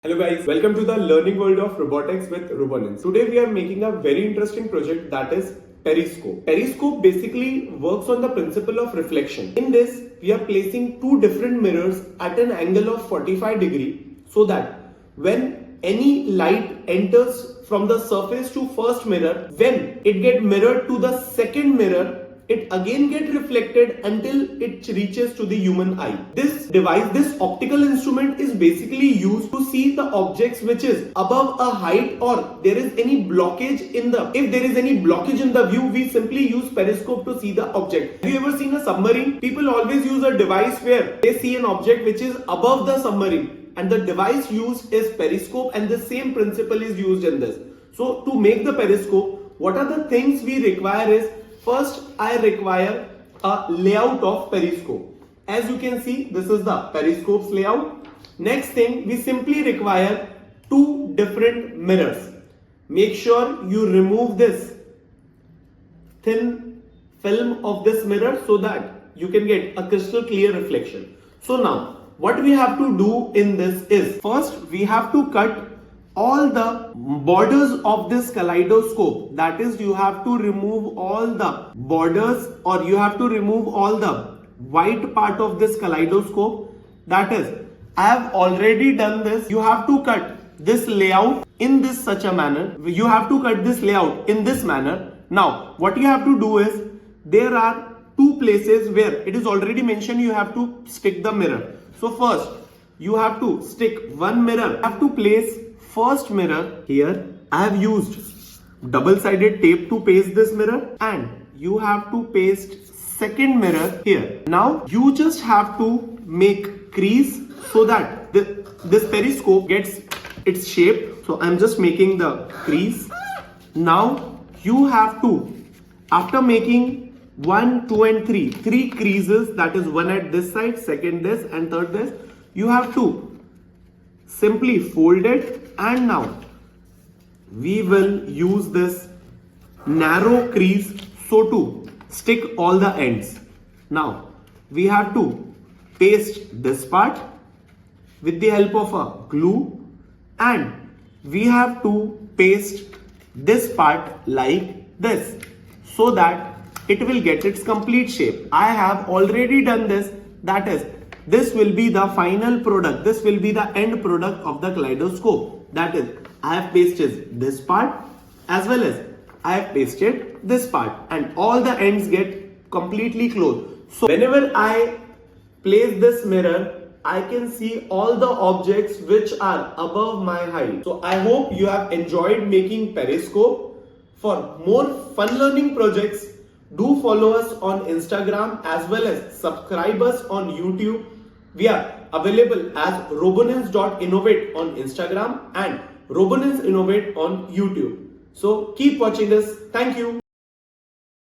Hello guys, welcome to the learning world of robotics with Robonence. Today we are making a very interesting project that is Periscope. Periscope basically works on the principle of reflection. In this, we are placing two different mirrors at an angle of 45 degree so that when any light enters from the surface to first mirror, when it get mirrored to the second mirror, it again get reflected until it reaches to the human eye. This device, this optical instrument is basically used to see the objects which is above a height or there is any blockage in the, if there is any blockage in the view, we simply use periscope to see the object. Have you ever seen a submarine? People always use a device where they see an object which is above the submarine and the device used is periscope, and the same principle is used in this. So to make the periscope, what are the things we require is, first, I require a layout of periscope. As you can see, this is the periscope's layout. Next thing, we simply require two different mirrors. Make sure you remove this thin film of this mirror so that you can get a crystal clear reflection. So now, what we have to do in this is, first we have to cut all the borders of this kaleidoscope. That is, you have to remove all the borders or you have to remove all the white part of this kaleidoscope. That is, I have already done this. You have to cut this layout in this such a manner. You have to cut this layout in this manner. Now, what you have to do is, there are two places where it is already mentioned you have to stick the mirror. So first, you have to stick one mirror. You have to place first mirror here. I have used double-sided tape to paste this mirror, and you have to paste second mirror here. Now you just have to make crease so that this periscope gets its shape. So I'm just making the crease. Now you have to, after making 1, 2 and 3 creases, that is one at this side, second this and third this, you have to simply fold it. And now we will use this narrow crease so to stick all the ends. Now we have to paste this part with the help of a glue, and we have to paste this part like this so that it will get its complete shape. I have already done this. That is, this will be the final product. This will be the end product of the kaleidoscope. That is, I have pasted this part as well as I have pasted this part, and all the ends get completely closed. So whenever I place this mirror, I can see all the objects which are above my height. So I hope you have enjoyed making Periscope. For more fun learning projects, do follow us on Instagram as well as subscribe us on YouTube. We are available as Robonence.Innovate on Instagram and Robonence Innovate on YouTube. So keep watching us. Thank you.